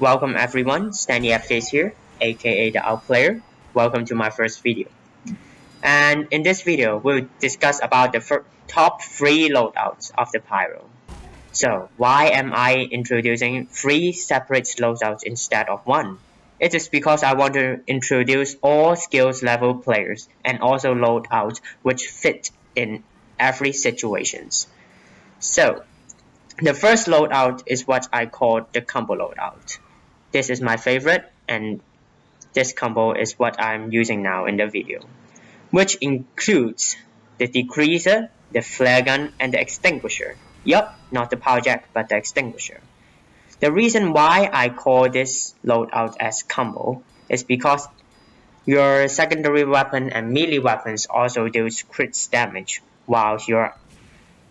Welcome everyone, TF2 is here, aka the outplayer. Welcome to my first video. And in this video, we'll discuss about the top 3 loadouts of the PYRO. So, why am I introducing 3 separate loadouts instead of 1? It is because I want to introduce all skills level players and also loadouts which fit in every situations. So, the first loadout is what I call the combo loadout. This is my favorite, and this combo is what I'm using now in the video, which includes the decreaser, the flare gun, and the extinguisher. Yup, not the power jack, but the extinguisher. The reason why I call this loadout as combo is because your secondary weapon and melee weapons also deal crit damage while your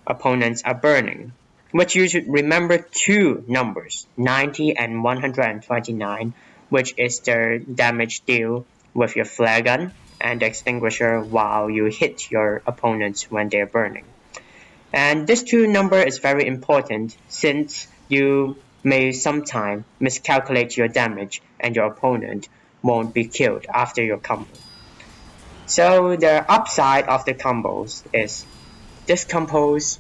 opponents are burning, which you should remember two numbers, 90 and 129, which is the damage deal with your flare gun and extinguisher while you hit your opponents when they're burning. And this two number is very important since you may sometime miscalculate your damage and your opponent won't be killed after your combo. So the upside of the combos is this combos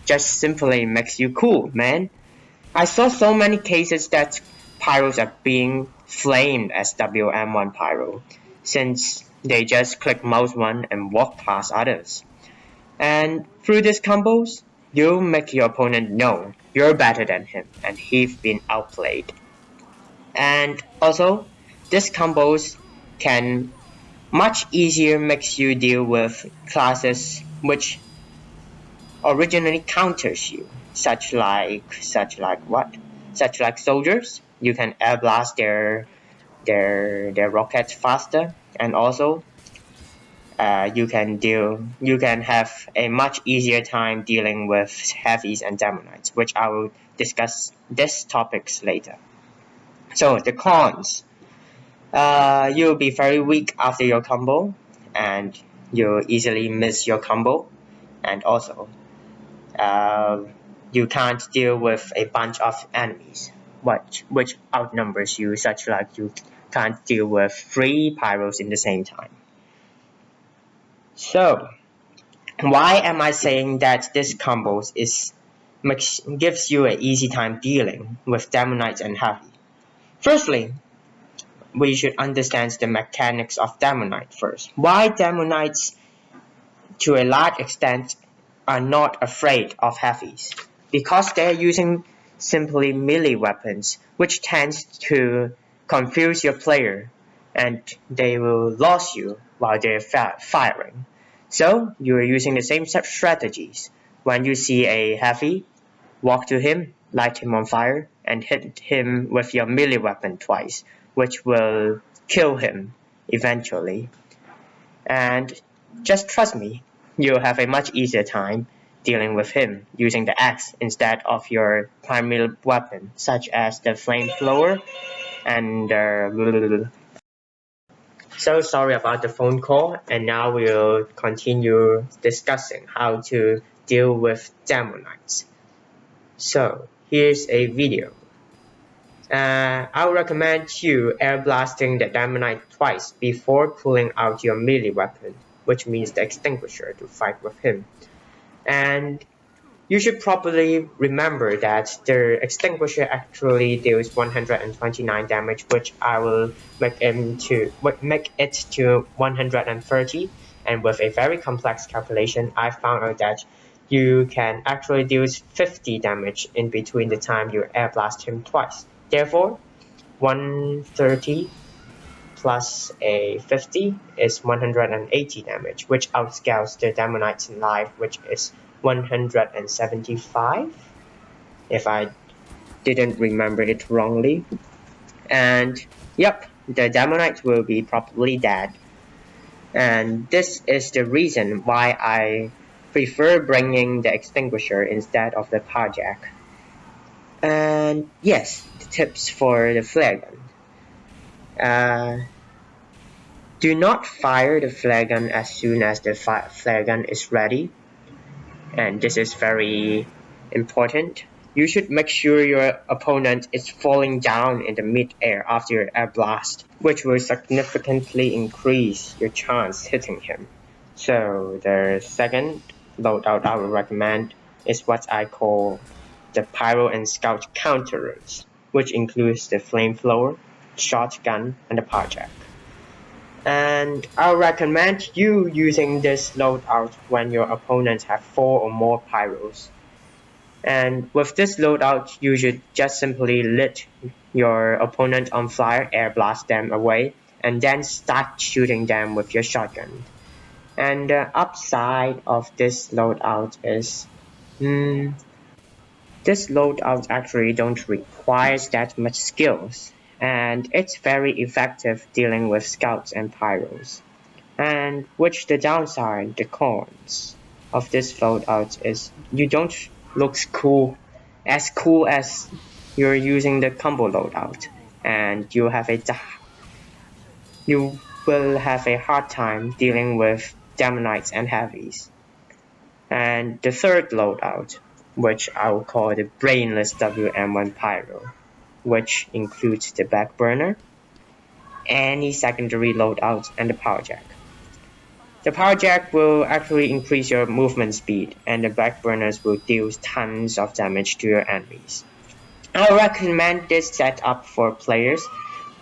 just simply makes you cool, man. I saw so many cases that pyros are being flamed as WM1 pyro, since they just click mouse one and walk past others. And through these combos, you make your opponent know you're better than him and he's been outplayed. And also, these combos can much easier makes you deal with classes which originally counters you, such like what? Such like soldiers. You can air blast their rockets faster, and also you can have a much easier time dealing with heavies and demonites, which I will discuss these topics later. So the cons. You'll be very weak after your combo, and you'll easily miss your combo, and also uh, you can't deal with a bunch of enemies, which outnumbers you, such like you can't deal with 3 pyros in the same time. So, why am I saying that this combos gives you an easy time dealing with demonites and heavy? Firstly, we should understand the mechanics of demonite first. Why demonites, to a large extent, are not afraid of heavies? Because they're using simply melee weapons, which tends to confuse your player, and they will lose you while they're firing. So you're using the same set of strategies. When you see a heavy, walk to him, light him on fire, and hit him with your melee weapon twice, which will kill him eventually. And just trust me, you'll have a much easier time dealing with him using the axe instead of your primary weapon, such as the flamethrower and so sorry about the phone call, and now we'll continue discussing how to deal with demonites. So here's a video. I would recommend you air blasting the demonite twice before pulling out your melee weapon, which means the extinguisher, to fight with him. And you should probably remember that the extinguisher actually deals 129 damage, which I will make it to 130. And with a very complex calculation, I found out that you can actually deal 50 damage in between the time you air blast him twice. Therefore, 130 plus a 50 is 180 damage, which outscales the demonite's life, which is 175, if I didn't remember it wrongly. And yep, the demonite will be probably dead. And this is the reason why I prefer bringing the extinguisher instead of the power jack. And yes, the tips for the flare gun. Do not fire the flare gun as soon as the flare gun is ready, and this is very important you should make sure your opponent is falling down in the mid-air after your air blast, which will significantly increase your chance hitting him. So the second loadout I would recommend is what I call the Pyro and Scout counterers, which includes the Flamethrower, Shotgun, and the Power Jack. And I'll recommend you using this loadout when your opponents have 4 or more Pyros. And with this loadout, you should just simply lit your opponent on fire, air blast them away, and then start shooting them with your shotgun. And the upside of this loadout is, this loadout actually don't require that much skills, and it's very effective dealing with scouts and pyros. And which the downside, the cons of this loadout is you don't look cool as you're using the combo loadout, and you will have a hard time dealing with demonites and heavies. And the third loadout, which I will call the brainless WM1 Pyro, which includes the backburner, any secondary loadout, and the power jack. The power jack will actually increase your movement speed, and the backburners will deal tons of damage to your enemies. I recommend this setup for players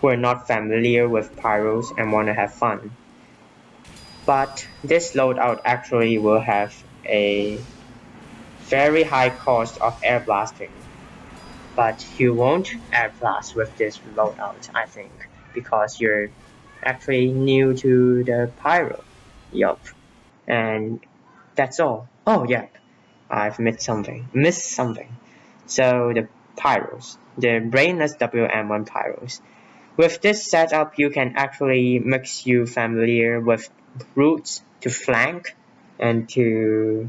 who are not familiar with pyros and want to have fun. But this loadout actually will have a very high cost of air blasting. But you won't air blast with this loadout, I think, because you're actually new to the pyro. Yup. And that's all. Oh yeah, I've missed something. So the pyros, the brainless WM1 pyros. With this setup, you can actually mix you familiar with routes to flank and to,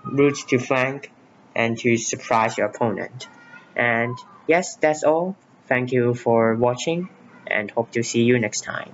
routes to flank and to surprise your opponent. And yes, that's all. Thank you for watching and hope to see you next time.